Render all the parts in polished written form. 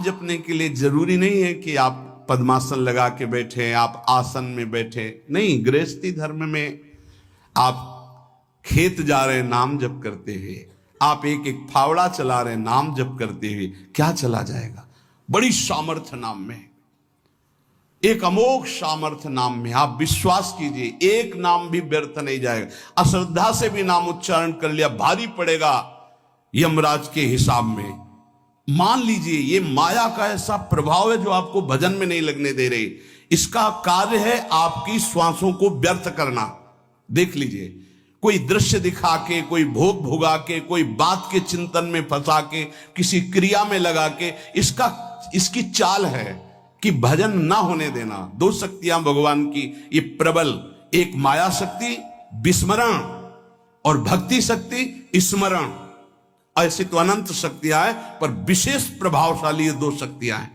जपने के लिए जरूरी नहीं है कि आप पद्मासन लगा के बैठे, आप आसन में बैठे, नहीं। गृहस्थी धर्म में आप खेत जा रहे नाम जप करते हुए, आप एक एक फावड़ा चला रहे नाम जप करते हुए, क्या चला जाएगा? बड़ी सामर्थ्य नाम में, एक अमोघ सामर्थ्य नाम में। आप विश्वास कीजिए, एक नाम भी व्यर्थ नहीं जाएगा। अश्रद्धा से भी नाम उच्चारण कर लिया, भारी पड़ेगा यमराज के हिसाब में। मान लीजिए ये माया का ऐसा प्रभाव है जो आपको भजन में नहीं लगने दे रही। इसका कार्य है आपकी श्वासों को व्यर्थ करना। देख लीजिए, कोई दृश्य दिखा के, कोई भोग भोगा के, कोई बात के चिंतन में फंसा के, किसी क्रिया में लगा के, इसकी चाल है कि भजन ना होने देना। दो शक्तियां भगवान की ये प्रबल, एक माया शक्ति विस्मरण और भक्ति शक्ति स्मरण। ऐसी तो अनंत शक्तियां हैं, पर विशेष प्रभावशाली ये दो शक्तियां हैं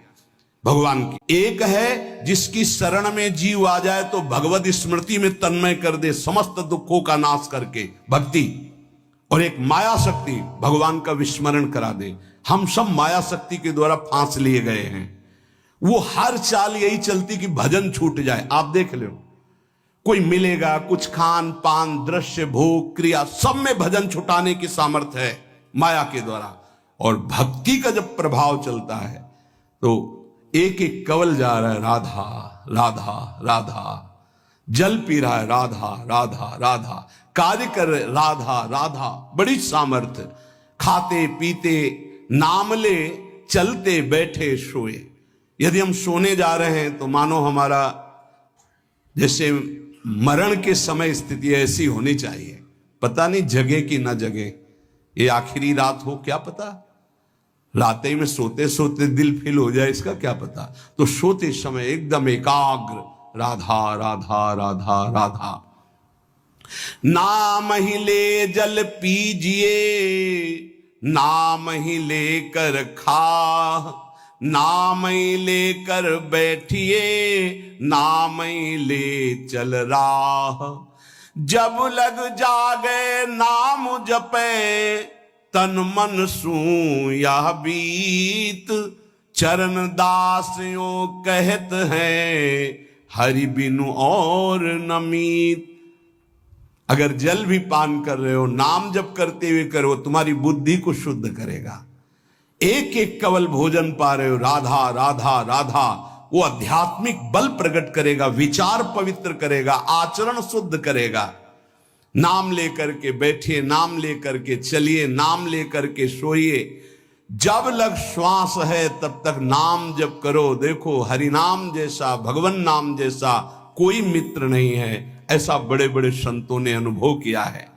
भगवान की। एक है जिसकी शरण में जीव आ जाए तो भगवत स्मृति में तन्मय कर दे, समस्त दुखों का नाश करके, भक्ति। और एक माया शक्ति भगवान का विस्मरण करा दे। हम सब माया शक्ति के द्वारा फांस लिए गए हैं। वो हर चाल यही चलती कि भजन छूट जाए। आप देख लो, कोई मिलेगा, कुछ खान पान, दृश्य, भोग, क्रिया, सब में भजन छुटाने की सामर्थ्य है माया के द्वारा। और भक्ति का जब प्रभाव चलता है तो एक एक कवल जा रहा है राधा राधा राधा, जल पी रहा है राधा राधा राधा, कार्य कर रहे राधा राधा, बड़ी सामर्थ्य। खाते पीते नाम ले, चलते बैठे सोए। यदि हम सोने जा रहे हैं तो मानो हमारा जैसे मरण के समय स्थिति ऐसी होनी चाहिए। पता नहीं जगे कि ना जगे, ये आखिरी रात हो, क्या पता। रातें में सोते सोते दिल फिल हो जाए, इसका क्या पता। तो सोते समय एकदम एकाग्र, राधा राधा राधा राधा। नाम ही ले जल पीजिए, नाम ही लेकर खा, नाम ही लेकर बैठिए, नाम ही ले चल राह। जब लग जागे नाम जपे, तन मन सूया बीत। चरण दास यो कहत हैं, हरि बिनु और नमीत। अगर जल भी पान कर रहे हो, नाम जप करते हुए करो, तुम्हारी बुद्धि को शुद्ध करेगा। एक एक कवल भोजन पा रहे हो, राधा राधा राधा, वो आध्यात्मिक बल प्रकट करेगा, विचार पवित्र करेगा, आचरण शुद्ध करेगा। नाम लेकर के बैठिए, नाम लेकर के चलिए, नाम लेकर के सोइए। जब लग श्वास है तब तक नाम जप करो। देखो, हरि नाम जैसा, भगवान नाम जैसा कोई मित्र नहीं है, ऐसा बड़े बड़े संतों ने अनुभव किया है।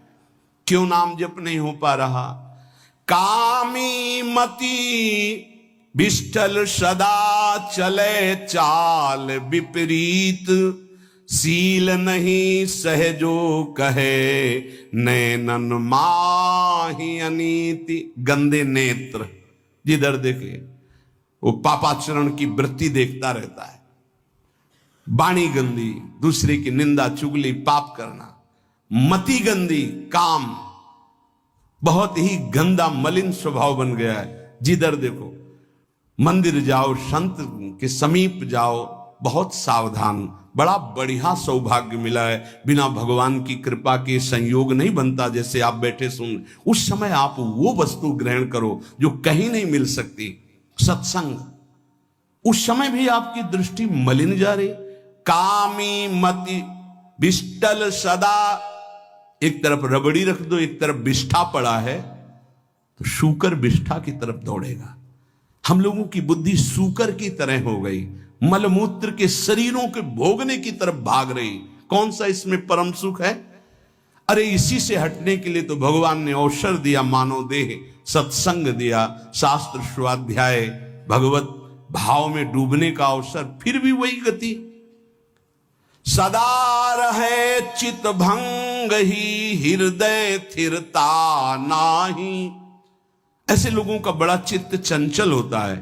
क्यों नाम जप नहीं हो पा रहा? कामी मति विष्ठल सदा चले चाल विपरीत। सील नहीं सहजो कहे, नैनन माही अनीति। गंदे नेत्र, जिधर देखे वो पापाचरण की वृत्ति देखता रहता है। वाणी गंदी, दूसरे की निंदा चुगली पाप करना। मति गंदी, काम बहुत ही गंदा मलिन स्वभाव बन गया है। जिधर देखो, मंदिर जाओ, संत के समीप जाओ, बहुत सावधान। बड़ा बढ़िया सौभाग्य मिला है, बिना भगवान की कृपा के संयोग नहीं बनता। जैसे आप बैठे सुन, उस समय आप वो वस्तु ग्रहण करो जो कहीं नहीं मिल सकती, सत्संग। उस समय भी आपकी दृष्टि मलिन जा रही। कामी मति विष्टल सदा, एक तरफ रबड़ी रख दो, एक तरफ विष्ठा पड़ा है, तो शूकर विष्ठा की तरफ दौड़ेगा। हम लोगों की बुद्धि शूकर की तरह हो गई, मलमूत्र के शरीरों के भोगने की तरफ भाग रही। कौन सा इसमें परम सुख है? अरे इसी से हटने के लिए तो भगवान ने अवसर दिया, मानव देह, सत्संग दिया, शास्त्र स्वाध्याय, भगवत भाव में डूबने का अवसर। फिर भी वही गति। सदा रहे चित भंग ही, हृदय स्थिरता नाही। ऐसे लोगों का बड़ा चित्त चंचल होता है,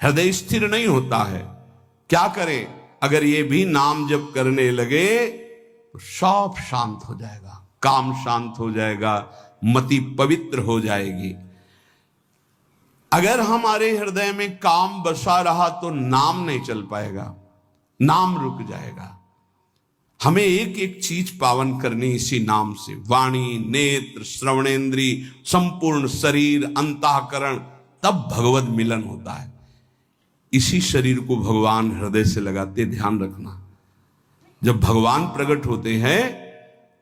हृदय स्थिर नहीं होता है। क्या करें? अगर ये भी नाम जप करने लगे तो सब शांत हो जाएगा, काम शांत हो जाएगा, मति पवित्र हो जाएगी। अगर हमारे हृदय में काम बसा रहा तो नाम नहीं चल पाएगा, नाम रुक जाएगा। हमें एक एक चीज पावन करनी इसी नाम से, वाणी, नेत्र, श्रवणेन्द्री, संपूर्ण शरीर, अंतःकरण, तब भगवत मिलन होता है। इसी शरीर को भगवान हृदय से लगाते, ध्यान रखना। जब भगवान प्रकट होते हैं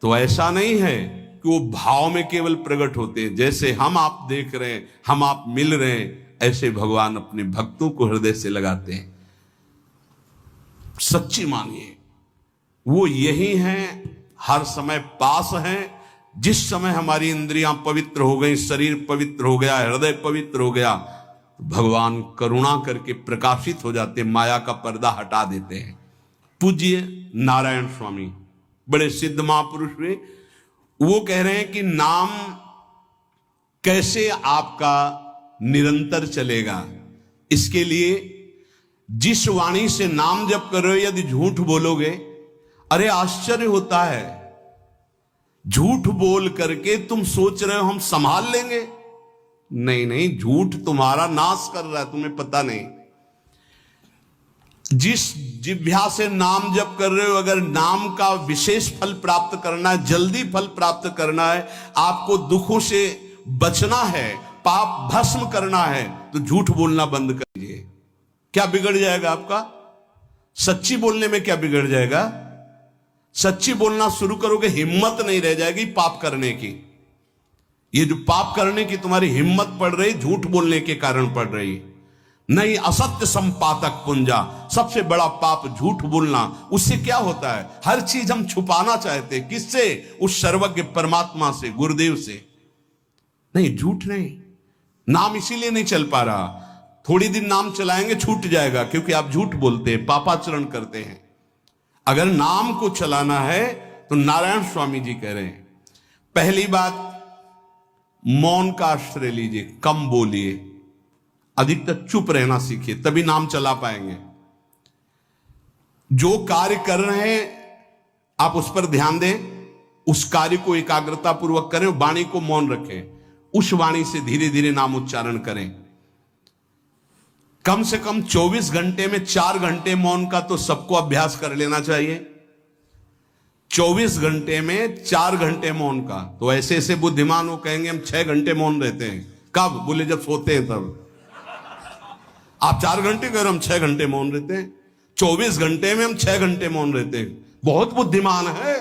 तो ऐसा नहीं है कि वो भाव में केवल प्रकट होते हैं, जैसे हम आप देख रहे हैं, हम आप मिल रहे हैं, ऐसे भगवान अपने भक्तों को हृदय से लगाते हैं। सच्ची मानिए, वो यही हैं, हर समय पास हैं। जिस समय हमारी इंद्रियां पवित्र हो गई, शरीर पवित्र हो गया, हृदय पवित्र हो गया, तो भगवान करुणा करके प्रकाशित हो जाते, माया का पर्दा हटा देते हैं। पूज्य नारायण स्वामी बड़े सिद्ध महापुरुष हुए, वो कह रहे हैं कि नाम कैसे आपका निरंतर चलेगा। इसके लिए जिस वाणी से नाम जप कर रहे हो, यदि झूठ बोलोगे, अरे आश्चर्य होता है, झूठ बोल करके तुम सोच रहे हो हम संभाल लेंगे। नहीं नहीं, झूठ तुम्हारा नाश कर रहा है, तुम्हें पता नहीं। जिस जिह्वा से नाम जप कर रहे हो, अगर नाम का विशेष फल प्राप्त करना है, जल्दी फल प्राप्त करना है, आपको दुखों से बचना है, पाप भस्म करना है, तो झूठ बोलना बंद करिए। क्या बिगड़ जाएगा आपका? सच्ची बोलने में क्या बिगड़ जाएगा? सच्ची बोलना शुरू करोगे, हिम्मत नहीं रह जाएगी पाप करने की। ये जो पाप करने की तुम्हारी हिम्मत पड़ रही, झूठ बोलने के कारण पड़ रही। नहीं, असत्य संपातक पुंजा, सबसे बड़ा पाप झूठ बोलना। उससे क्या होता है? हर चीज हम छुपाना चाहते, किससे? उस सर्वज्ञ परमात्मा से, गुरुदेव से। नहीं, झूठ नहीं। नाम इसीलिए नहीं चल पा रहा, थोड़ी दिन नाम चलाएंगे छूट जाएगा, क्योंकि आप झूठ बोलते हैं, पापाचरण करते हैं। अगर नाम को चलाना है तो नारायण स्वामी जी कह रहे हैं, पहली बात मौन का आश्रय लीजिए, कम बोलिए, अधिकतर चुप रहना सीखिए, तभी नाम चला पाएंगे। जो कार्य कर रहे हैं आप उस पर ध्यान दें, उस कार्य को एकाग्रता पूर्वक करें, वाणी को मौन रखें, उस वाणी से धीरे धीरे नाम उच्चारण करें। कम से कम 24 घंटे में 4 घंटे मौन का तो सबको अभ्यास कर लेना चाहिए। 24 घंटे में 4 घंटे मौन का। तो ऐसे ऐसे बुद्धिमान हो कहेंगे हम 6 घंटे मौन रहते हैं। कब? बोले जब सोते हैं तब। आप 4 घंटे कह रहे, हम 6 घंटे मौन रहते हैं। 24 घंटे में हम 6 घंटे मौन रहते हैं, बहुत बुद्धिमान है।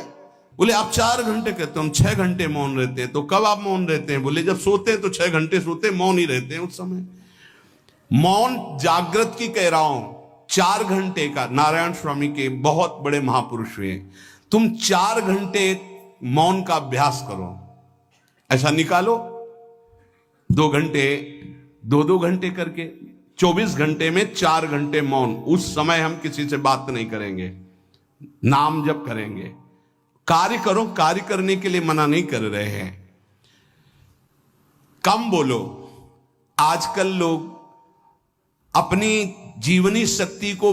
बोले आप 4 घंटे कहते हो, हम 6 घंटे मौन रहते हैं। तो कब आप मौन रहते हैं? बोले जब सोते हैं तो 6 घंटे सोते हैं, मौन ही रहते हैं उस समय। मौन जागृत की कह रहा हूं, 4 घंटे का। नारायण स्वामी के बहुत बड़े महापुरुष हुए, तुम 4 घंटे मौन का अभ्यास करो, ऐसा निकालो 2 घंटे, 2-2 घंटे करके 24 घंटे में 4 घंटे मौन। उस समय हम किसी से बात नहीं करेंगे, नाम जप करेंगे। कार्य करो, कार्य करने के लिए मना नहीं कर रहे हैं। कम बोलो। आजकल लोग अपनी जीवनी शक्ति को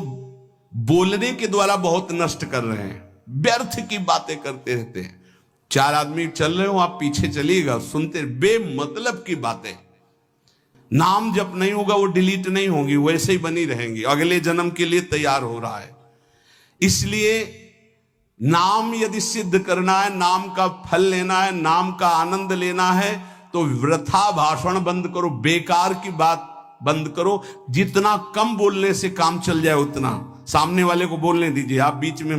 बोलने के द्वारा बहुत नष्ट कर रहे हैं, व्यर्थ की बातें करते रहते हैं। 4 आदमी चल रहे हो, आप पीछे चलिएगा, सुनते, बेमतलब की बातें। नाम जप नहीं होगा, वो डिलीट नहीं होंगी, वैसे ही बनी रहेंगी, अगले जन्म के लिए तैयार हो रहा है। इसलिए नाम यदि सिद्ध करना है, नाम का फल लेना है, नाम का आनंद लेना है, तो वृथा भाषण बंद करो, बेकार की बात बंद करो। जितना कम बोलने से काम चल जाए उतना। सामने वाले को बोलने दीजिए, आप बीच में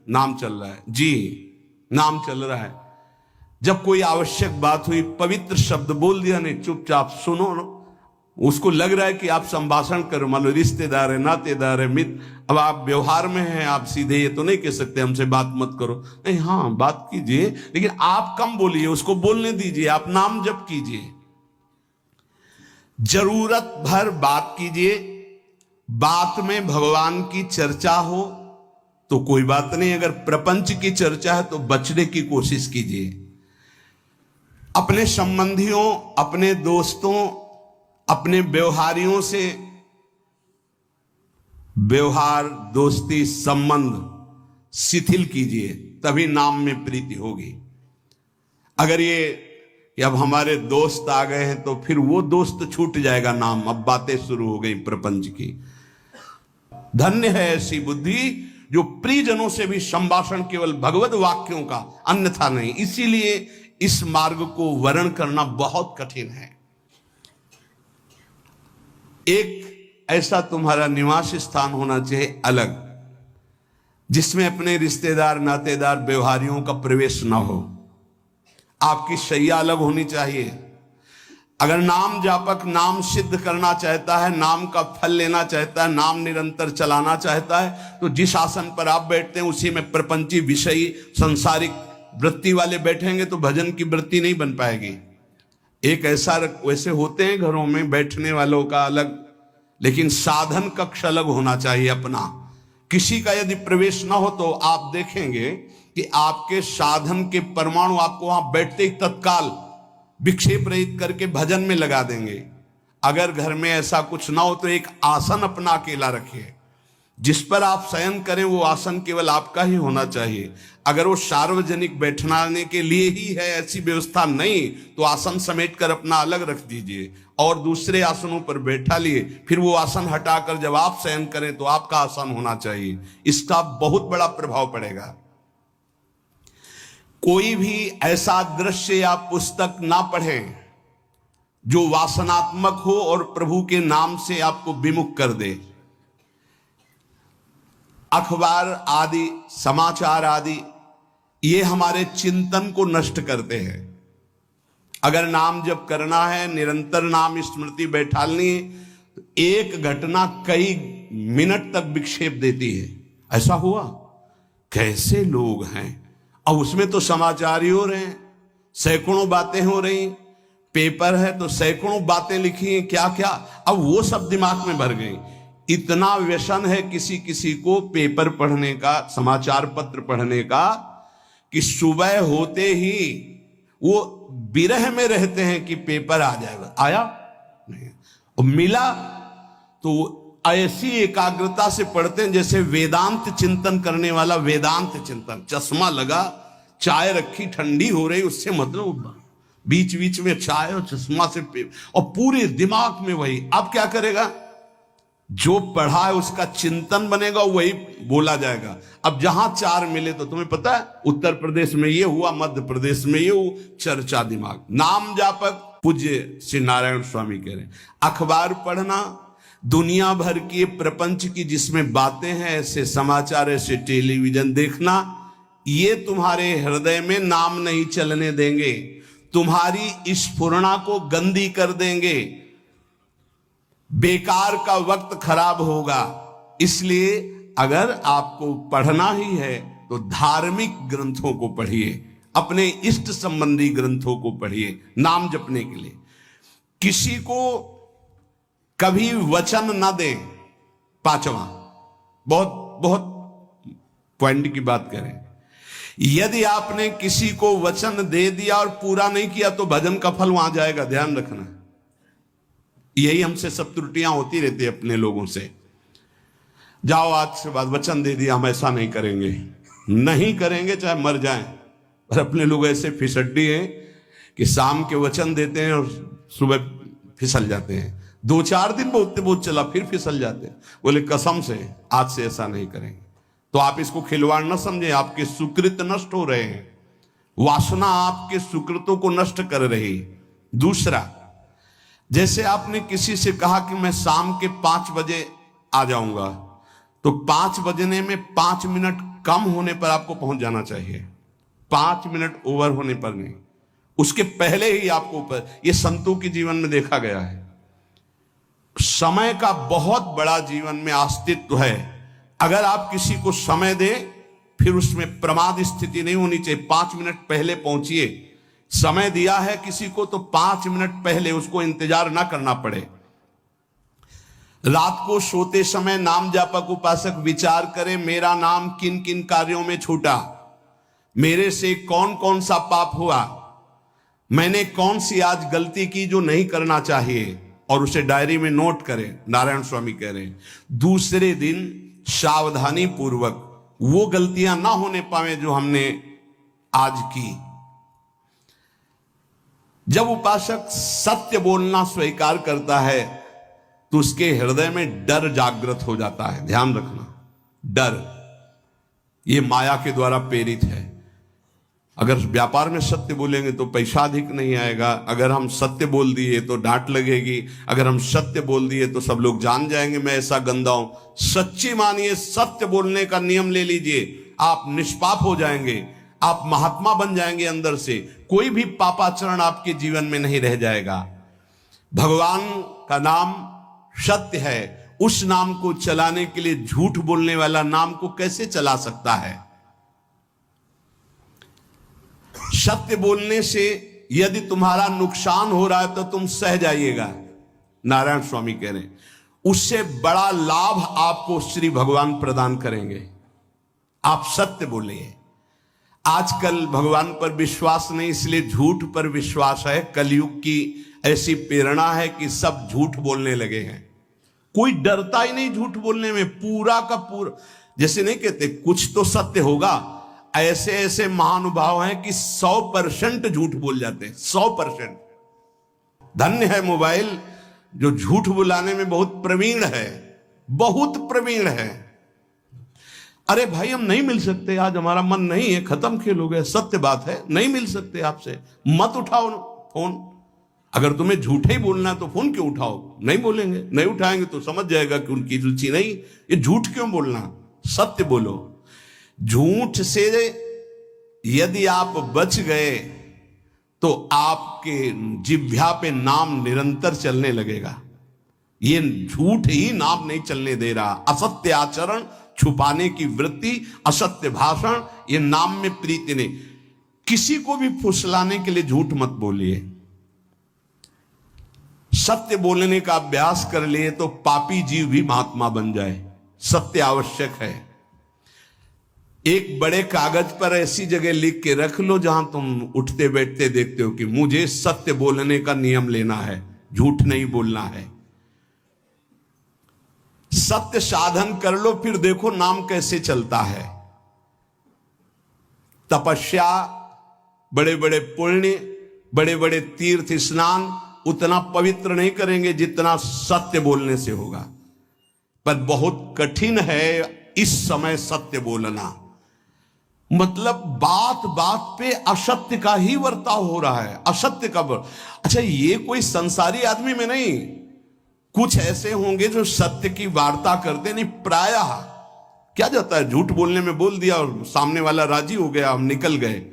नाम चल रहा है, जी नाम चल रहा है। जब कोई आवश्यक बात हुई, पवित्र शब्द बोल दिया, नहीं चुपचाप सुनो। उसको लग रहा है कि आप संभाषण करो, मान लो रिश्तेदार है, नातेदार है, मित्र, अब आप व्यवहार में हैं, आप सीधे ये तो नहीं कह सकते हमसे बात मत करो, नहीं, हाँ बात कीजिए, लेकिन आप कम बोलिए, उसको बोलने दीजिए, आप नाम जप कीजिए, जरूरत भर बात कीजिए। बात में भगवान की चर्चा हो तो कोई बात नहीं, अगर प्रपंच की चर्चा है तो बचने की कोशिश कीजिए। अपने संबंधियों, अपने दोस्तों, अपने व्यवहारियों से व्यवहार, दोस्ती, संबंध शिथिल कीजिए, तभी नाम में प्रीति होगी। अगर ये कि अब हमारे दोस्त आ गए हैं तो फिर वो दोस्त छूट जाएगा नाम, अब बातें शुरू हो गई प्रपंच की। धन्य है ऐसी बुद्धि जो प्रियजनों से भी संभाषण केवल भगवत वाक्यों का, अन्यथा नहीं। इसीलिए इस मार्ग को वर्ण करना बहुत कठिन है। एक ऐसा तुम्हारा निवास स्थान होना चाहिए अलग, जिसमें अपने रिश्तेदार, नातेदार, व्यवहारियों का प्रवेश ना हो। आपकी शैया अलग होनी चाहिए। अगर नाम जापक नाम सिद्ध करना चाहता है, नाम का फल लेना चाहता है, नाम निरंतर चलाना चाहता है, तो जिस आसन पर आप बैठते हैं उसी में प्रपंची, विषयी, सांसारिक वृत्ति वाले बैठेंगे तो भजन की वृत्ति नहीं बन पाएगी। एक ऐसा, वैसे होते हैं घरों में बैठने वालों का अलग, लेकिन साधन कक्ष अलग होना चाहिए अपना। किसी का यदि प्रवेश ना हो तो आप देखेंगे कि आपके साधन के परमाणु आपको वहां बैठते ही तत्काल विक्षेप रहित करके भजन में लगा देंगे। अगर घर में ऐसा कुछ ना हो तो एक आसन अपना अकेला रखिए, जिस पर आप शयन करें वो आसन केवल आपका ही होना चाहिए। अगर वो सार्वजनिक बैठने के लिए ही है, ऐसी व्यवस्था नहीं, तो आसन समेट कर अपना अलग रख दीजिए और दूसरे आसनों पर बैठा लिए। फिर वो आसन हटाकर जब आप शयन करें तो आपका आसन होना चाहिए। इसका बहुत बड़ा प्रभाव पड़ेगा। कोई भी ऐसा दृश्य या पुस्तक ना पढ़ें जो वासनात्मक हो और प्रभु के नाम से आपको विमुख कर दे। अखबार आदि, समाचार आदि, ये हमारे चिंतन को नष्ट करते हैं। अगर नाम जप करना है, निरंतर नाम स्मृति बैठालनी है, एक घटना कई मिनट तक विक्षेप देती है। ऐसा हुआ, कैसे लोग हैं, अब उसमें तो समाचार ही हो रहे हैं, सैकड़ों बातें हो रही, पेपर है तो सैकड़ों बातें लिखी हैं, क्या क्या, अब वो सब दिमाग में भर गई। इतना व्यसन है किसी किसी को पेपर पढ़ने का, समाचार पत्र पढ़ने का, कि सुबह होते ही वो विरह में रहते हैं कि पेपर आ जाएगा। आया नहीं, और मिला तो ऐसी एकाग्रता से पढ़ते हैं जैसे वेदांत चिंतन करने वाला वेदांत चिंतन। चश्मा लगा, चाय रखी, ठंडी हो रही, उससे मतलब बीच बीच में चाय और चश्मा से और पूरे दिमाग में वही। अब क्या करेगा, जो पढ़ा है उसका चिंतन बनेगा, वही बोला जाएगा। अब जहां चार मिले तो तुम्हें पता है, उत्तर प्रदेश में ये हुआ, मध्य प्रदेश में ये हुआ, चर्चा दिमाग। नाम जापक पूज्य श्री नारायण स्वामी कह रहे हैं, अखबार पढ़ना, दुनिया भर की प्रपंच की जिसमें बातें हैं, ऐसे समाचार, ऐसे टेलीविजन देखना, ये तुम्हारे हृदय में नाम नहीं चलने देंगे, तुम्हारी स्फुरणा को गंदी कर देंगे, बेकार का वक्त खराब होगा। इसलिए अगर आपको पढ़ना ही है तो धार्मिक ग्रंथों को पढ़िए, अपने इष्ट संबंधी ग्रंथों को पढ़िए नाम जपने के लिए। किसी को कभी वचन ना दें। पांचवा, बहुत बहुत पॉइंट की बात करें, यदि आपने किसी को वचन दे दिया और पूरा नहीं किया तो भजन का फल वहां जाएगा, ध्यान रखना। यही हमसे सब त्रुटियां होती रहती है अपने लोगों से। जाओ आज से बाद वचन दे दिया, हम ऐसा नहीं करेंगे, नहीं करेंगे चाहे मर जाएं। और अपने लोग ऐसे फिसड्डी हैं कि शाम के वचन देते हैं और सुबह फिसल जाते हैं। 2-4 दिन बोलते बहुत चला, फिर फिसल जाते हैं। बोले कसम से आज से ऐसा नहीं करेंगे। तो आप इसको खिलवाड़ न समझे, आपके सुकृत नष्ट हो रहे हैं, वासना आपके सुकृतों को नष्ट कर रही। दूसरा, जैसे आपने किसी से कहा कि मैं शाम के 5 बजे आ जाऊंगा, तो 5 बजने में 5 मिनट कम होने पर आपको पहुंच जाना चाहिए, 5 मिनट ओवर होने पर नहीं, उसके पहले ही आपको ऊपर। यह संतों के जीवन में देखा गया है। समय का बहुत बड़ा जीवन में अस्तित्व है। अगर आप किसी को समय दें, फिर उसमें प्रमाद स्थिति नहीं होनी चाहिए। 5 मिनट पहले पहुंचिए। समय दिया है किसी को तो 5 मिनट पहले उसको इंतजार ना करना पड़े। रात को सोते समय नाम जापक उपासक विचार करे, मेरा नाम किन किन कार्यों में छूटा, मेरे से कौन कौन सा पाप हुआ, मैंने कौन सी आज गलती की जो नहीं करना चाहिए, और उसे डायरी में नोट करें। नारायण स्वामी कह रहे हैं दूसरे दिन सावधानी पूर्वक वो गलतियां ना होने पावे जो हमने आज की। जब उपासक सत्य बोलना स्वीकार करता है तो उसके हृदय में डर जागृत हो जाता है। ध्यान रखना, डर ये माया के द्वारा प्रेरित है। अगर व्यापार में सत्य बोलेंगे तो पैसा अधिक नहीं आएगा, अगर हम सत्य बोल दिए तो डांट लगेगी, अगर हम सत्य बोल दिए तो सब लोग जान जाएंगे मैं ऐसा गंदा हूं। सच्ची मानिए, सत्य बोलने का नियम ले लीजिए, आप निष्पाप हो जाएंगे, आप महात्मा बन जाएंगे अंदर से, कोई भी पापाचरण आपके जीवन में नहीं रह जाएगा। भगवान का नाम सत्य है, उस नाम को चलाने के लिए झूठ बोलने वाला नाम को कैसे चला सकता है? सत्य बोलने से यदि तुम्हारा नुकसान हो रहा है तो तुम सह जाइएगा, नारायण स्वामी कह रहे हैं, उससे बड़ा लाभ आपको श्री भगवान प्रदान करेंगे। आप सत्य बोलिए। आजकल भगवान पर विश्वास नहीं, इसलिए झूठ पर विश्वास है। कलयुग की ऐसी प्रेरणा है कि सब झूठ बोलने लगे हैं, कोई डरता ही नहीं झूठ बोलने में। पूरा का पूरा, जैसे नहीं कहते कुछ तो सत्य होगा, ऐसे ऐसे महानुभाव हैं कि 100% झूठ बोल जाते हैं, 100%। धन्य है मोबाइल जो झूठ बुलाने में बहुत प्रवीण है, बहुत प्रवीण है। अरे भाई हम नहीं मिल सकते, आज हमारा मन नहीं है, खत्म खेल हो गया, सत्य बात है, नहीं मिल सकते आपसे, मत उठाओ फोन। अगर तुम्हें झूठे ही बोलना है तो फोन क्यों उठाओ? नहीं बोलेंगे, नहीं उठाएंगे तो समझ जाएगा कि उनकी रुचि नहीं। ये झूठ क्यों बोलना, सत्य बोलो। झूठ से यदि आप बच गए तो आपके जिह्वा पे नाम निरंतर चलने लगेगा। ये झूठ ही नाम नहीं चलने दे रहा। असत्य आचरण, छुपाने की वृत्ति, असत्य भाषण, ये नाम में प्रीति नहीं। किसी को भी फुसलाने के लिए झूठ मत बोलिए। सत्य बोलने का अभ्यास कर लिए तो पापी जीव भी महात्मा बन जाए। सत्य आवश्यक है। एक बड़े कागज पर ऐसी जगह लिख के रख लो जहां तुम उठते बैठते देखते हो कि मुझे सत्य बोलने का नियम लेना है, झूठ नहीं बोलना है। सत्य साधन कर लो, फिर देखो नाम कैसे चलता है। तपस्या, बड़े बड़े पुण्य, बड़े बड़े तीर्थ स्नान उतना पवित्र नहीं करेंगे जितना सत्य बोलने से होगा। पर बहुत कठिन है इस समय सत्य बोलना। मतलब बात बात पे असत्य का ही वर्ताव हो रहा है, असत्य का अच्छा, ये कोई संसारी आदमी में नहीं, कुछ ऐसे होंगे जो सत्य की वार्ता करते नहीं। प्रायः क्या जाता है, झूठ बोलने में बोल दिया और सामने वाला राजी हो गया, हम निकल गए।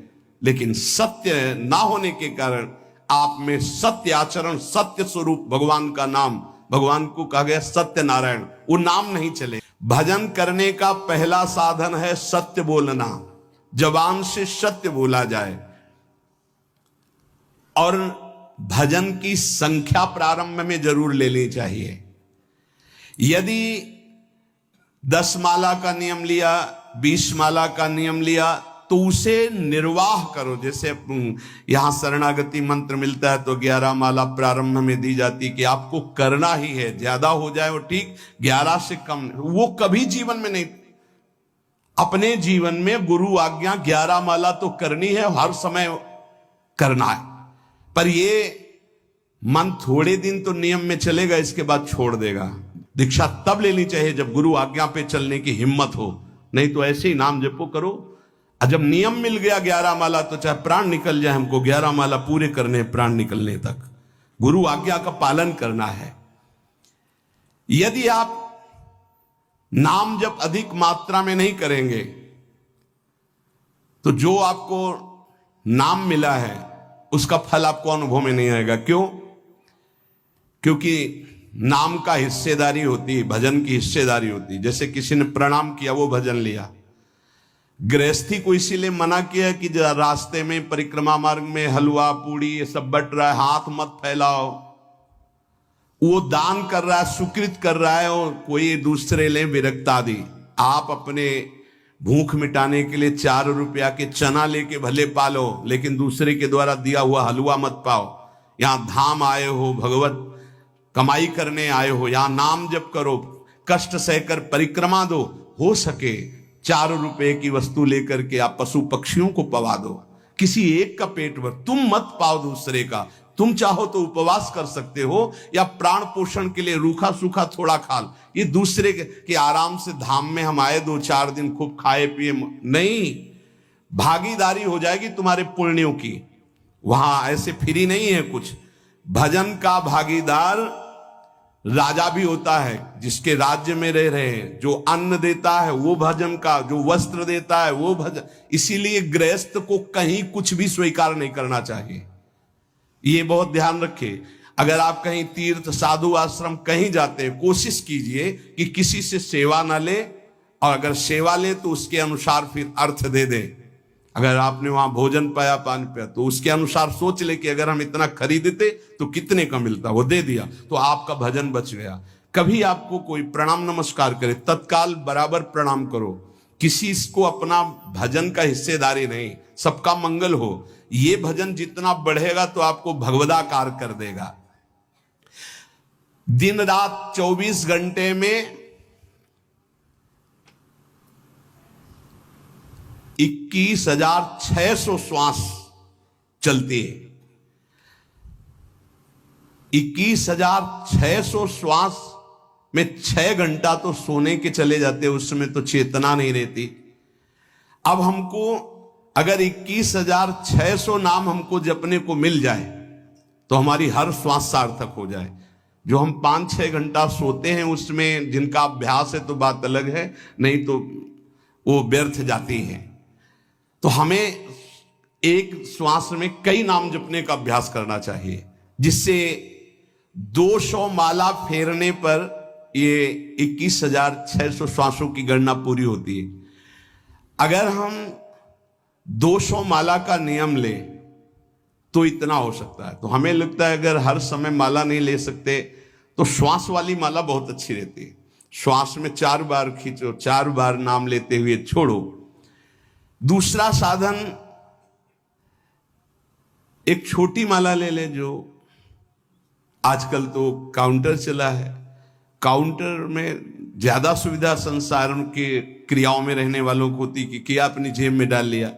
लेकिन सत्य ना होने के कारण आप में सत्य आचरण, सत्य स्वरूप भगवान का नाम, भगवान को कहा गया सत्य नारायण, वो नाम नहीं चले। भजन करने का पहला साधन है सत्य बोलना, जबान से सत्य बोला जाए। और भजन की संख्या प्रारंभ में जरूर लेनी चाहिए। यदि 10 माला का नियम लिया, 20 माला का नियम लिया, तो उसे निर्वाह करो। जैसे यहां शरणागति मंत्र मिलता है तो 11 माला प्रारंभ में दी जाती कि आपको करना ही है, ज्यादा हो जाए वो ठीक, 11 से कम वो कभी जीवन में नहीं। अपने जीवन में गुरु आज्ञा 11 माला तो करनी है, हर समय करना है। पर ये मन थोड़े दिन तो नियम में चलेगा, इसके बाद छोड़ देगा। दीक्षा तब लेनी चाहिए जब गुरु आज्ञा पे चलने की हिम्मत हो, नहीं तो ऐसे ही नाम जपो करो। और जब नियम मिल गया 11 माला तो चाहे प्राण निकल जाए, हमको 11 माला पूरे करने, प्राण निकलने तक गुरु आज्ञा का पालन करना है। यदि आप नाम जब अधिक मात्रा में नहीं करेंगे तो जो आपको नाम मिला है उसका फल आपको अनुभव में नहीं आएगा। क्यों? क्योंकि नाम का हिस्सेदारी होती है, भजन की हिस्सेदारी होती है। जैसे किसी ने प्रणाम किया, वो भजन लिया। गृहस्थी को इसीलिए मना किया कि रास्ते में परिक्रमा मार्ग में हलवा पूड़ी ये सब बट रहा है, हाथ मत फैलाओ। वो दान कर रहा है, सुकृत कर रहा है, और कोई दूसरे ले विरक्त आदि। आप अपने भूख मिटाने के लिए 4 रुपया के चना लेके भले पालो, लेकिन दूसरे के द्वारा दिया हुआ हलवा मत पाओ। यहां धाम आए हो, भगवत कमाई करने आए हो, यहां नाम जप करो, कष्ट सहकर परिक्रमा दो। हो सके 4 रुपए की वस्तु लेकर के आप पशु पक्षियों को पवा दो, किसी एक का पेट भर, तुम मत पाओ दूसरे का। तुम चाहो तो उपवास कर सकते हो या प्राण पोषण के लिए रूखा सूखा थोड़ा खा लो। ये दूसरे के आराम से धाम में हम आए 2-4 दिन खूब खाए पिए, नहीं, भागीदारी हो जाएगी तुम्हारे पुण्यों की। वहां ऐसे फ्री नहीं है कुछ। भजन का भागीदार राजा भी होता है, जिसके राज्य में रह रहे हैं। जो अन्न देता है वो भजन का, जो वस्त्र देता है वो भजन। इसीलिए गृहस्थ को कहीं कुछ भी स्वीकार नहीं करना चाहिए, ये बहुत ध्यान रखिए। अगर आप कहीं तीर्थ साधु आश्रम कहीं जाते हैं, कोशिश कीजिए कि किसी से सेवा ना ले, और अगर सेवा ले तो उसके अनुसार फिर अर्थ दे दे। अगर आपने वहां भोजन पाया, पानी पाया, तो उसके अनुसार सोच ले कि अगर हम इतना खरीदते तो कितने का मिलता, वो दे दिया तो आपका भजन बच गया। कभी आपको कोई प्रणाम नमस्कार करे, तत्काल बराबर प्रणाम करो। किसी को अपना भजन का हिस्सेदारी नहीं, सबका मंगल हो। ये भजन जितना बढ़ेगा तो आपको भगवदाकार कर देगा। दिन रात 24 घंटे में 21,600 श्वास चलती है। 21,600 श्वास में 6 घंटा तो सोने के चले जाते, उसमें तो चेतना नहीं रहती। अब हमको अगर 21,600 नाम हमको जपने को मिल जाए तो हमारी हर श्वास सार्थक हो जाए। जो हम 5-6 घंटा सोते हैं उसमें जिनका अभ्यास है तो बात अलग है, नहीं तो वो व्यर्थ जाती है। तो हमें एक श्वास में कई नाम जपने का अभ्यास करना चाहिए, जिससे 200 माला फेरने पर ये 21,600 श्वासों की गणना पूरी होती है। अगर हम 200 माला का नियम ले तो इतना हो सकता है। तो हमें लगता है अगर हर समय माला नहीं ले सकते तो श्वास वाली माला बहुत अच्छी रहती है। श्वास में 4 बार खींचो, 4 बार नाम लेते हुए छोड़ो। दूसरा साधन, एक छोटी माला ले ले, जो आजकल तो काउंटर चला है। काउंटर में ज्यादा सुविधा संसार के क्रियाओं में रहने वालों को होती कि किया अपनी जेब में डाल लिया।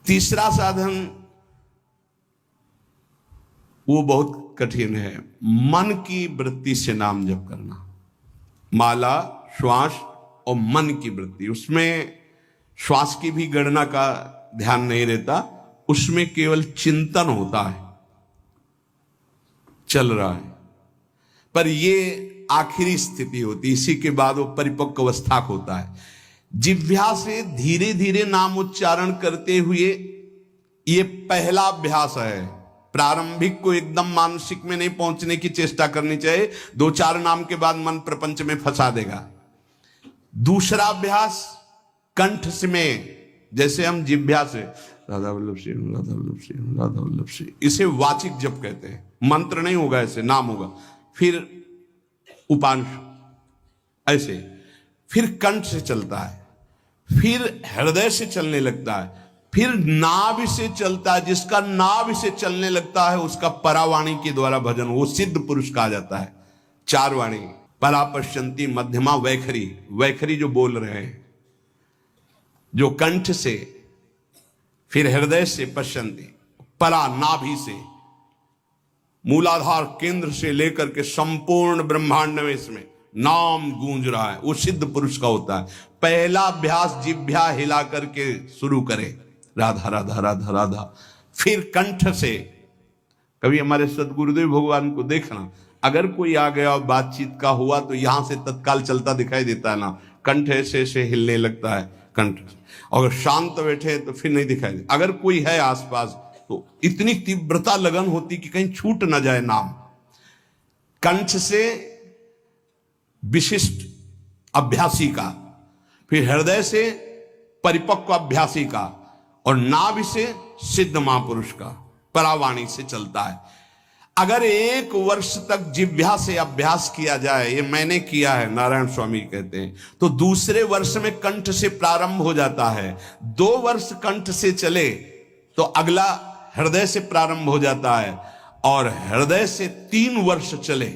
तीसरा साधन वो बहुत कठिन है, मन की वृत्ति से नाम जप करना। माला, श्वास और मन की वृत्ति, उसमें श्वास की भी गणना का ध्यान नहीं रहता, उसमें केवल चिंतन होता है, चल रहा है। पर ये आखिरी स्थिति होती, इसी के बाद वो परिपक्व अवस्था होता है। जिह्वा से धीरे धीरे नाम उच्चारण करते हुए ये पहला अभ्यास है। प्रारंभिक को एकदम मानसिक में नहीं पहुंचने की चेष्टा करनी चाहिए, 2-4 नाम के बाद मन प्रपंच में फंसा देगा। दूसरा अभ्यास कंठ से में, जैसे हम जिह्वा से राधा वल्लभ सिंह, राधा वल्लभ सिंह, राधा वल्लभ सिंह, इसे वाचिक जप कहते हैं। मंत्र नहीं होगा, ऐसे नाम होगा। फिर उपांश ऐसे, फिर कंठ से चलता है, फिर हृदय से चलने लगता है, फिर नाभि से चलता है। जिसका नाभि से चलने लगता है उसका परावाणी के द्वारा भजन, वो सिद्ध पुरुष कहा जाता है। 4 वाणी, परा, पश्यंती, मध्यमा, वैखरी। वैखरी जो बोल रहे हैं, जो कंठ से, फिर हृदय से पश्यंती, परा नाभि से, मूलाधार केंद्र से लेकर के संपूर्ण ब्रह्मांड में इसमें नाम गूंज रहा है, वो सिद्ध पुरुष का होता है। पहला अभ्यास जिह्वा हिला करके शुरू करे, राधा राधा राधा राधा। फिर कंठ से, कभी हमारे सदगुरुदेव भगवान को देखना, अगर कोई आ गया और बातचीत का हुआ तो यहां से तत्काल चलता दिखाई देता है ना, कंठ ऐसे ऐसे हिलने लगता है कंठ। अगर शांत बैठे तो फिर नहीं दिखाई दे। अगर कोई है आसपास तो इतनी तीव्रता लगन होती कि कहीं छूट ना जाए नाम। कंठ से विशिष्ट अभ्यासी का, फिर हृदय से परिपक्व अभ्यासी का, और नाभि से सिद्ध महापुरुष का, परावाणी से चलता है। अगर 1 वर्ष तक जिह्वा से अभ्यास किया जाए, ये मैंने किया है, नारायण स्वामी कहते हैं, तो दूसरे वर्ष में कंठ से प्रारंभ हो जाता है। 2 वर्ष कंठ से चले तो अगला हृदय से प्रारंभ हो जाता है, और हृदय से 3 वर्ष चले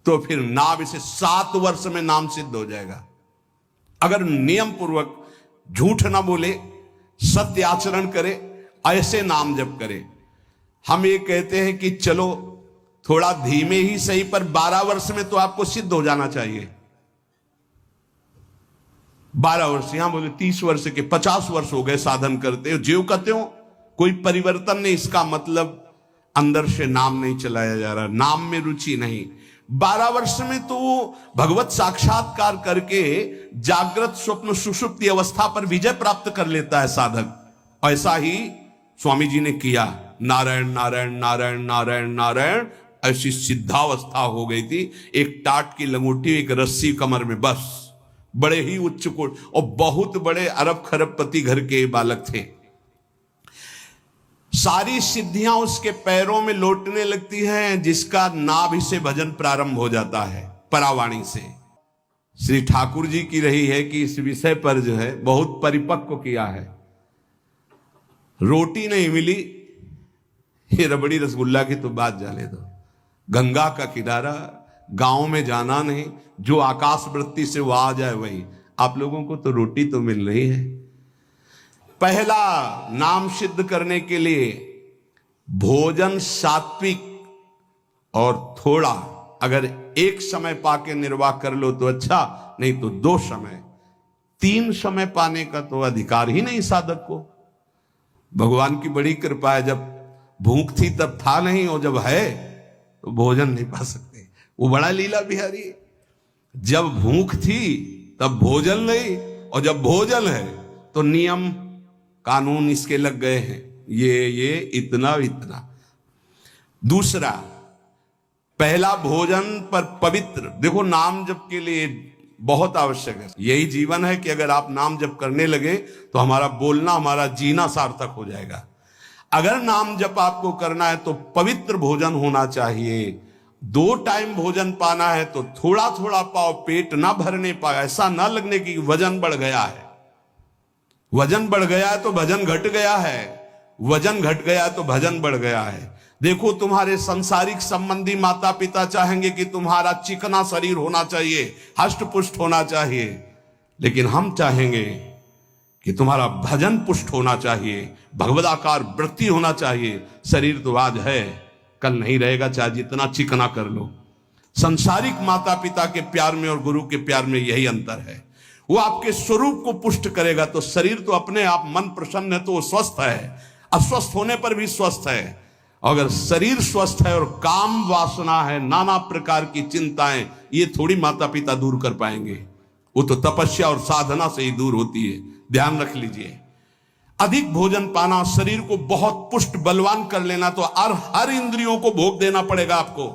तो फिर नाभि से 7 वर्ष में नाम सिद्ध हो जाएगा। अगर नियम पूर्वक झूठ ना बोले, सत्य आचरण करे, ऐसे नाम जप करें। हम ये कहते हैं कि चलो थोड़ा धीमे ही सही, पर 12 वर्ष में तो आपको सिद्ध हो जाना चाहिए। 12 वर्ष, यहां बोले 30 वर्ष के 50 वर्ष हो गए साधन करते हो, ज्यों कहते हो कोई परिवर्तन नहीं। इसका मतलब अंदर से नाम नहीं चलाया जा रहा, नाम में रुचि नहीं। 12 वर्ष में तो भगवत साक्षात्कार करके जागृत स्वप्न सुषुप्ति अवस्था पर विजय प्राप्त कर लेता है साधक। ऐसा ही स्वामी जी ने किया। नारायण नारायण नारायण नारायण नारायण, ऐसी सिद्धावस्था हो गई थी। एक टाट की लंगोटी, एक रस्सी कमर में, बस। बड़े ही उच्च कोट और बहुत बड़े अरब खरबपति घर के बालक थे। सारी सिद्धियां उसके पैरों में लौटने लगती हैं, जिसका नाभि से भजन प्रारंभ हो जाता है परावाणी से। श्री ठाकुर जी की रही है कि इस विषय पर जो है बहुत परिपक्व किया है। रोटी नहीं मिली, ये रबड़ी रसगुल्ला की तो बात जाने दो। गंगा का किनारा, गांव में जाना नहीं, जो आकाश वृत्ति से वो आ जाए वही। आप लोगों को तो रोटी तो मिल रही है। पहला नाम सिद्ध करने के लिए भोजन सात्विक और थोड़ा, अगर एक समय पाके निर्वाह कर लो तो अच्छा, नहीं तो 2 समय। 3 समय पाने का तो अधिकार ही नहीं साधक को। भगवान की बड़ी कृपा है, जब भूख थी तब था नहीं, और जब है तो भोजन नहीं पा सकते। वो बड़ा लीला बिहारी है। जब भूख थी तब भोजन नहीं, और जब भोजन है तो नियम कानून इसके लग गए हैं, ये इतना इतना। दूसरा, पहला भोजन पर पवित्र, देखो नाम जप के लिए बहुत आवश्यक है। यही जीवन है कि अगर आप नाम जप करने लगे तो हमारा बोलना, हमारा जीना सार्थक हो जाएगा। अगर नाम जप आपको करना है तो पवित्र भोजन होना चाहिए। 2 टाइम भोजन पाना है तो थोड़ा थोड़ा पाओ, पेट ना भरने पाए, ऐसा ना लगने की वजन बढ़ गया है। वजन बढ़ गया है तो भजन घट गया है, वजन घट गया है तो भजन बढ़ गया है। देखो, तुम्हारे संसारिक संबंधी माता पिता चाहेंगे कि तुम्हारा चिकना शरीर होना चाहिए, हष्ट पुष्ट होना चाहिए, लेकिन हम चाहेंगे कि तुम्हारा भजन पुष्ट होना चाहिए, भगवदाकार वृत्ति होना चाहिए। शरीर तो आज है, कल नहीं रहेगा, चाहे जितना चिकना कर लो। संसारिक माता पिता के प्यार में और गुरु के प्यार में यही अंतर है। वो आपके स्वरूप को पुष्ट करेगा तो शरीर तो अपने आप, मन प्रसन्न है तो वो स्वस्थ है, अस्वस्थ होने पर भी स्वस्थ है। अगर शरीर स्वस्थ है और काम वासना है, नाना प्रकार की चिंताएं, ये थोड़ी माता पिता दूर कर पाएंगे। वो तो तपस्या और साधना से ही दूर होती है, ध्यान रख लीजिए। अधिक भोजन पाना, शरीर को बहुत पुष्ट बलवान कर लेना, तो हर इंद्रियों को भोग देना पड़ेगा आपको।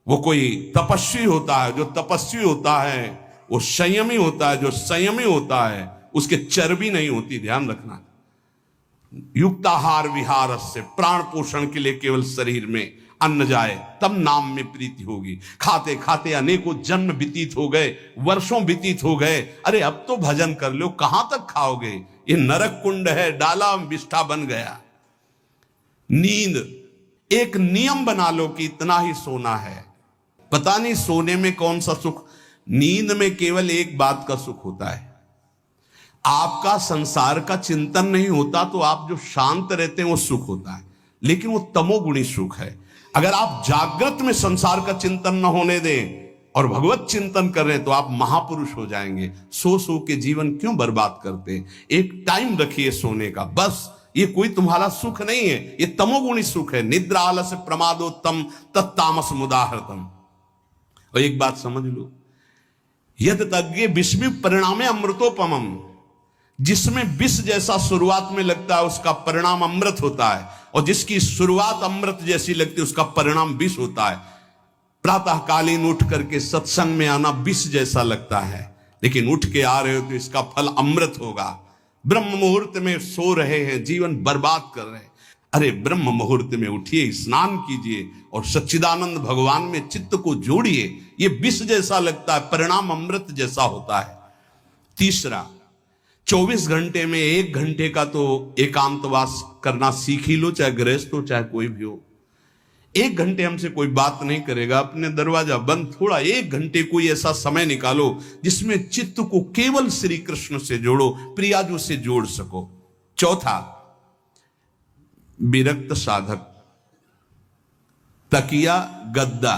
वो कोई तपस्वी होता है, जो तपस्वी होता है वो संयमी होता है, जो संयमी होता है उसके चर्बी नहीं होती, ध्यान रखना। युक्ताहार विहार से, प्राण पोषण के लिए केवल शरीर में अन्न जाए तब नाम में प्रीति होगी। खाते खाते अनेकों जन्म व्यतीत हो गए, वर्षों व्यतीत हो गए, अरे अब तो भजन कर लो, कहां तक खाओगे? ये नरक कुंड है, डाला विष्ठा बन गया। नींद, एक नियम बना लो कि इतना ही सोना है। पता नहीं सोने में कौन सा सुख, नींद में केवल एक बात का सुख होता है, आपका संसार का चिंतन नहीं होता, तो आप जो शांत रहते हैं वो सुख होता है, लेकिन वो तमोगुणी सुख है। अगर आप जागृत में संसार का चिंतन न होने दें और भगवत चिंतन कर रहे हैं तो आप महापुरुष हो जाएंगे। सो सो के जीवन क्यों बर्बाद करते हैं? एक टाइम रखिए सोने का, बस। ये कोई तुम्हारा सुख नहीं है, ये तमोगुणी सुख है। निद्रा आलस्य प्रमादोत्तम तत्तामस मुदाहृतम। और एक बात समझ लो, यद तज्ञे विस्मि परिणामे अमृतोपमम, जिसमें विष जैसा शुरुआत में लगता है उसका परिणाम अमृत होता है, और जिसकी शुरुआत अमृत जैसी लगती है उसका परिणाम विष होता है। प्रातःकालीन उठ करके सत्संग में आना विष जैसा लगता है, लेकिन उठ के आ रहे हो तो इसका फल अमृत होगा। ब्रह्म मुहूर्त में सो रहे हैं, जीवन बर्बाद कर रहे हैं, अरे ब्रह्म मुहूर्त में उठिए, स्नान कीजिए और सच्चिदानंद भगवान में चित्त को जोड़िए। ये विष जैसा लगता है, परिणाम अमृत जैसा होता है। तीसरा, 24 घंटे में 1 घंटे का तो एकांतवास करना सीख ही लो, चाहे गृहस्थ हो चाहे कोई भी हो। 1 घंटे हमसे कोई बात नहीं करेगा, अपने दरवाजा बंद, थोड़ा 1 घंटे कोई ऐसा समय निकालो जिसमें चित्त को केवल श्री कृष्ण से जोड़ो, प्रियाजू से जोड़ सको। चौथा, विरक्त साधक तकिया गद्दा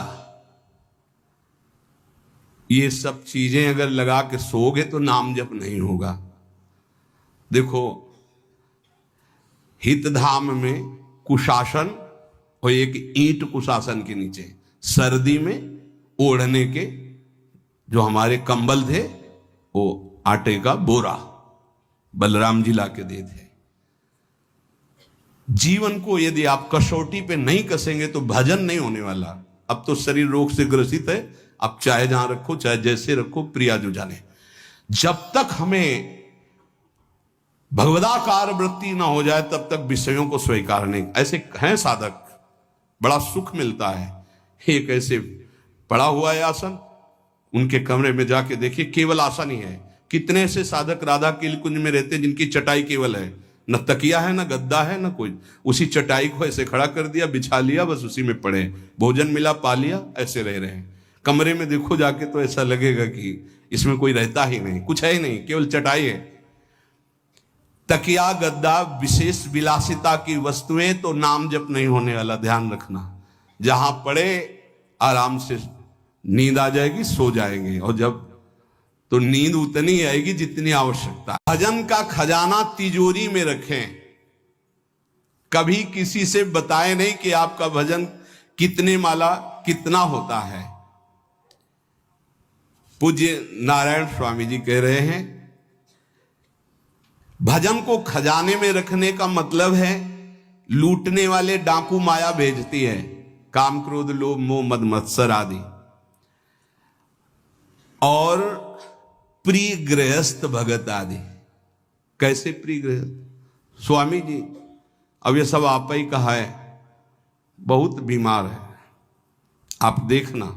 ये सब चीजें अगर लगा के सोओगे तो नाम जप नहीं होगा। देखो हितधाम में कुशासन और एक ईंट कुशासन के नीचे सर्दी में ओढ़ने के जो हमारे कंबल थे वो आटे का बोरा बलराम जी ला के दे थे। जीवन को यदि आप कसौटी पे नहीं कसेंगे तो भजन नहीं होने वाला। अब तो शरीर रोग से ग्रसित है, अब चाहे जहां रखो चाहे जैसे रखो, प्रिया जो जाने। जब तक हमें भगवदाकार वृत्ति ना हो जाए तब तक विषयों को स्वीकार नहीं। ऐसे हैं साधक, बड़ा सुख मिलता है। एक ऐसे पड़ा हुआ है आसन, उनके कमरे में जाके देखिए, केवल आसन ही है। कितने ऐसे साधक राधा के कुंज में रहते हैं जिनकी चटाई केवल है, न तकिया है, न गद्दा है, न कोई। उसी चटाई को ऐसे खड़ा कर दिया, बिछा लिया, बस उसी में पड़े, भोजन मिला पा लिया, ऐसे रह रहे हैं। कमरे में देखो जाके तो ऐसा लगेगा कि इसमें कोई रहता ही नहीं, कुछ है ही नहीं, केवल चटाई है। तकिया गद्दा विशेष विलासिता की वस्तुएं तो नाम जप नहीं होने वाला, ध्यान रखना। जहां पड़े आराम से नींद आ जाएगी, सो जाएंगे, और जब तो नींद उतनी आएगी जितनी आवश्यकता। भजन का खजाना तिजोरी में रखें, कभी किसी से बताएं नहीं कि आपका भजन कितने माला कितना होता है। पूज्य नारायण स्वामी जी कह रहे हैं, भजन को खजाने में रखने का मतलब है लूटने वाले डाकू माया भेजती है, काम क्रोध लोभ मोह मद मत्सर आदि, और प्रिय गृहस्थ भगत आदि। कैसे प्रिय गृहस्थ? स्वामी जी अब ये सब आप ही कहा है, बहुत बीमार है, आप देखना।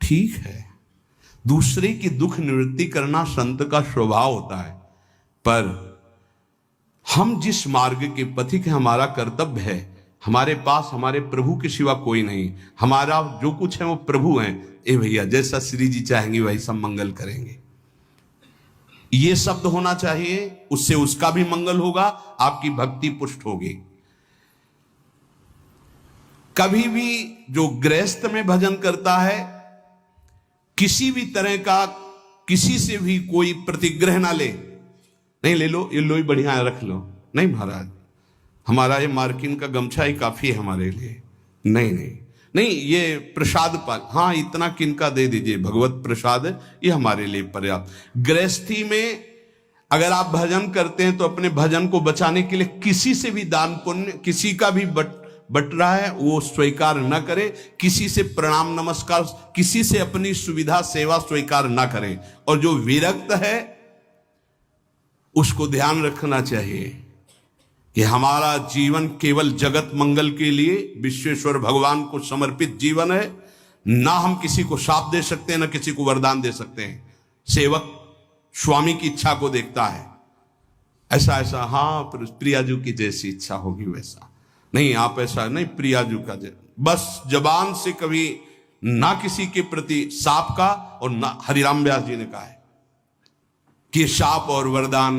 ठीक है, दूसरे की दुख निवृत्ति करना संत का स्वभाव होता है, पर हम जिस मार्ग के पथिक हैं, हमारा कर्तव्य है। हमारे पास हमारे प्रभु के सिवा कोई नहीं, हमारा जो कुछ है वो प्रभु हैं। ए भैया, जैसा श्री जी चाहेंगे वही सब मंगल करेंगे, ये शब्द होना चाहिए। उससे उसका भी मंगल होगा, आपकी भक्ति पुष्ट होगी। कभी भी जो गृहस्थ में भजन करता है, किसी भी तरह का किसी से भी कोई प्रतिग्रह ना ले। नहीं ले लो, ये लो ही बढ़िया है, रख लो। नहीं महाराज, हमारा ये मार्किन का गमछा ही काफी है हमारे लिए। नहीं नहीं नहीं, ये प्रसाद पाल, हाँ इतना किनका दे दीजिए, भगवत प्रसाद है, ये हमारे लिए पर्याप्त। गृहस्थी में अगर आप भजन करते हैं तो अपने भजन को बचाने के लिए किसी से भी दान पुण्य, किसी का भी बट रहा है वो स्वीकार न करें। किसी से प्रणाम नमस्कार, किसी से अपनी सुविधा सेवा स्वीकार न करें। और जो विरक्त है उसको ध्यान रखना चाहिए कि हमारा जीवन केवल जगत मंगल के लिए विश्वेश्वर भगवान को समर्पित जीवन है। ना हम किसी को शाप दे सकते हैं, ना किसी को वरदान दे सकते हैं। सेवक स्वामी की इच्छा को देखता है, ऐसा ऐसा, हाँ प्रियाजू की जैसी इच्छा होगी वैसा। नहीं, आप ऐसा नहीं, प्रियाजू का बस जबान से कभी ना किसी के प्रति शाप का, और ना हरिराम व्यास जी ने कहा है कि शाप और वरदान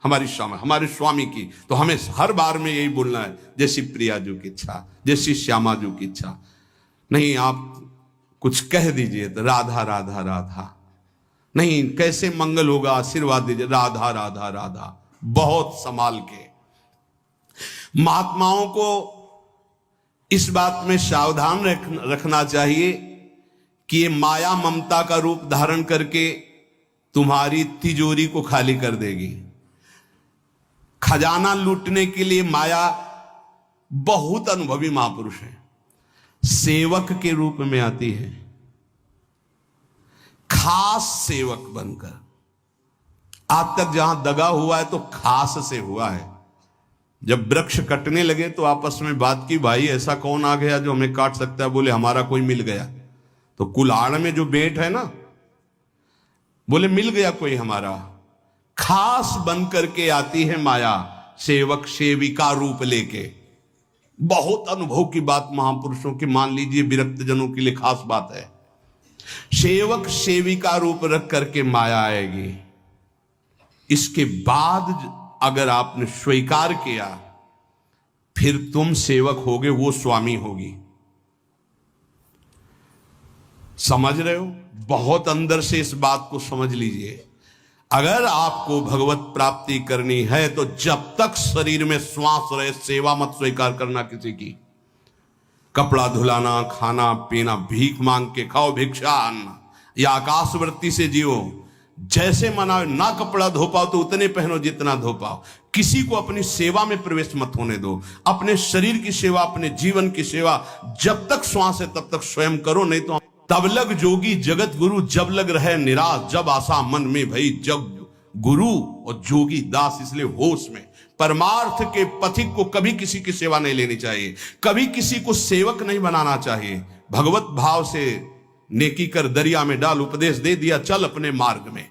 हमारे स्वामी की। तो हमें हर बार में यही बोलना है, जैसी प्रियाजू की इच्छा, जैसी श्यामाजू की इच्छा। नहीं, आप कुछ कह दीजिए तो राधा राधा राधा, नहीं कैसे मंगल होगा, आशीर्वाद दीजिए राधा राधा राधा, बहुत संभाल के। महात्माओं को इस बात में सावधान रखना चाहिए कि ये माया ममता का रूप धारण करके तुम्हारी तिजोरी को खाली कर देगी। खजाना लूटने के लिए माया बहुत अनुभवी महापुरुष है, सेवक के रूप में आती है, खास सेवक बनकर। आज तक जहां दगा हुआ है तो खास से हुआ है। जब वृक्ष कटने लगे तो आपस में बात की, भाई ऐसा कौन आ गया जो हमें काट सकता है? बोले हमारा कोई मिल गया। तो कुल्हाड़ में जो बेंट है ना, बोले मिल गया कोई हमारा। खास बन करके आती है माया, सेवक सेविका रूप लेके। बहुत अनुभव की बात महापुरुषों की, मान लीजिए विरक्त जनों के लिए खास बात है। सेवक सेविका रूप रख करके माया आएगी। इसके बाद अगर आपने स्वीकार किया, फिर तुम सेवक होगे, वो स्वामी होगी। समझ रहे हो? बहुत अंदर से इस बात को समझ लीजिए। अगर आपको भगवत प्राप्ति करनी है तो जब तक शरीर में श्वास रहे सेवा मत स्वीकार करना किसी की। कपड़ा धुलाना, खाना पीना, भीख मांग के खाओ, भिक्षा अन्न, या आकाशवृत्ति से जियो। जैसे मना ना कपड़ा धो पाओ तो उतने पहनो जितना धो पाओ। किसी को अपनी सेवा में प्रवेश मत होने दो। अपने शरीर की सेवा, अपने जीवन की सेवा जब तक श्वास है तब तक स्वयं करो, नहीं तो तब लग जोगी जगत गुरु, जब लग रहे निराश, जब आशा मन में भई, जब गुरु और जोगी दास। इसलिए होश में परमार्थ के पथिक को कभी किसी की सेवा नहीं लेनी चाहिए, कभी किसी को सेवक नहीं बनाना चाहिए। भगवत भाव से नेकी कर दरिया में डाल, उपदेश दे दिया, चल अपने मार्ग में।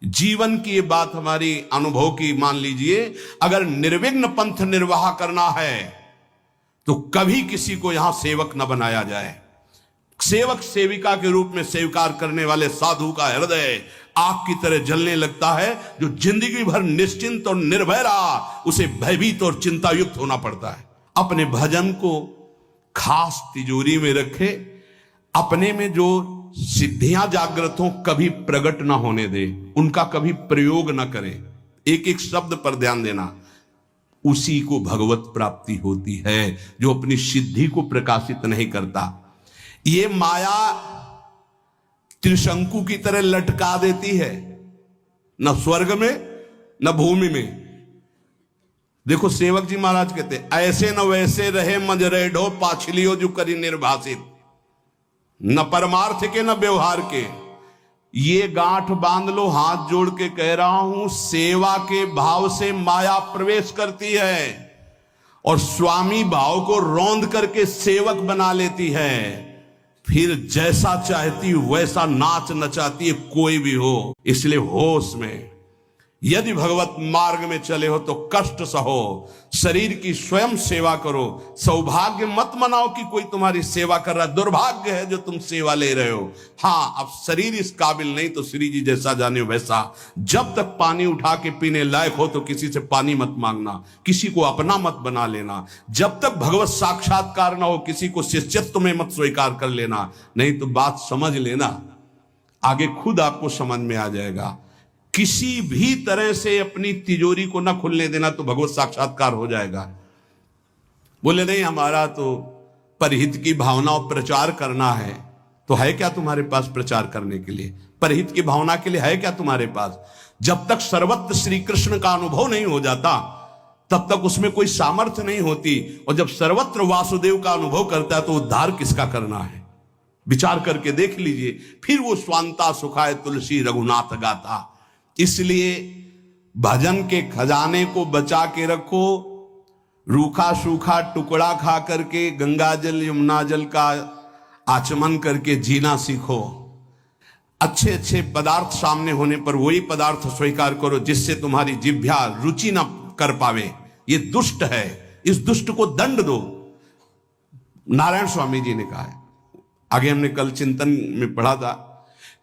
जीवन की ये बात हमारी अनुभव की मान लीजिए। अगर निर्विघ्न पंथ निर्वाह करना है तो कभी किसी को यहां सेवक न बनाया जाए। सेवक सेविका के रूप में स्वीकार करने वाले साधु का हृदय आग की तरह जलने लगता है। जो जिंदगी भर निश्चिंत और निर्भय रहा, उसे भयभीत और चिंता युक्त होना पड़ता है। अपने भजन को खास तिजोरी में रखे, अपने में जो सिद्धियां जागृत हो कभी प्रकट ना होने दे, उनका कभी प्रयोग ना करे। एक एक शब्द पर ध्यान देना। उसी को भगवत प्राप्ति होती है जो अपनी सिद्धि को प्रकाशित नहीं करता। ये माया त्रिशंकु की तरह लटका देती है, न स्वर्ग में न भूमि में। देखो सेवक जी महाराज कहते ऐसे न वैसे रहे मजरेडो पाछलियो जो करी निर्भाषित, न परमार्थ के न व्यवहार के। ये गांठ बांध लो, हाथ जोड़ के कह रहा हूं, सेवा के भाव से माया प्रवेश करती है और स्वामी भाव को रौंद करके सेवक बना लेती है। फिर जैसा चाहती वैसा नाच नचाती है, कोई भी हो। इसलिए होश में, यदि भगवत मार्ग में चले हो तो कष्ट सहो, शरीर की स्वयं सेवा करो। सौभाग्य मत मनाओ कि कोई तुम्हारी सेवा कर रहा है, दुर्भाग्य है जो तुम सेवा ले रहे हो। हाँ, अब शरीर इस काबिल नहीं तो श्री जी जैसा जाने वैसा। जब तक पानी उठा के पीने लायक हो तो किसी से पानी मत मांगना, किसी को अपना मत बना लेना। जब तक भगवत साक्षात्कार ना हो किसी को शिष्यत्व में मत स्वीकार कर लेना, नहीं तो बात समझ लेना, आगे खुद आपको समझ में आ जाएगा। किसी भी तरह से अपनी तिजोरी को न खुलने देना तो भगवत साक्षात्कार हो जाएगा। बोले नहीं हमारा तो परहित की भावना और प्रचार करना है, तो है क्या तुम्हारे पास प्रचार करने के लिए? परहित की भावना के लिए है क्या तुम्हारे पास? जब तक सर्वत्र श्री कृष्ण का अनुभव नहीं हो जाता तब तक उसमें कोई सामर्थ्य नहीं होती। और जब सर्वत्र वासुदेव का अनुभव करता है तो उद्धार किसका करना है? विचार करके देख लीजिए। फिर वो स्वांता सुखाए तुलसी रघुनाथ गाथा। इसलिए भजन के खजाने को बचा के रखो। रूखा सूखा टुकड़ा खा करके गंगा जल यमुना जल का आचमन करके जीना सीखो। अच्छे अच्छे पदार्थ सामने होने पर वही पदार्थ स्वीकार करो जिससे तुम्हारी जिह्वा रुचि ना कर पावे। ये दुष्ट है, इस दुष्ट को दंड दो। नारायण स्वामी जी ने कहा है, आगे हमने कल चिंतन में पढ़ा था,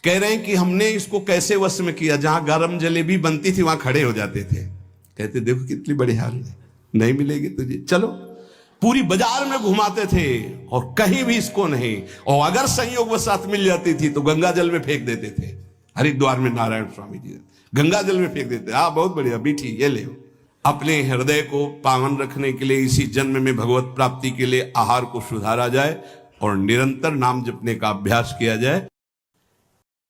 कह रहे हैं कि हमने इसको कैसे वश में किया। जहां गरम जलेबी बनती थी वहां खड़े हो जाते थे, कहते देखो कितनी बड़ी हाल है, नहीं मिलेगी तुझे, चलो। पूरी बाजार में घुमाते थे और कहीं भी इसको नहीं। और अगर संयोग वसात मिल जाती थी तो गंगा जल में फेंक देते थे। हरिद्वार में नारायण स्वामी जी गंगा जल में फेंक देते। हाँ बहुत बढ़िया बीठी, ये ले। अपने हृदय को पावन रखने के लिए इसी जन्म में भगवत प्राप्ति के लिए आहार को सुधारा जाए और निरंतर नाम जपने का अभ्यास किया जाए।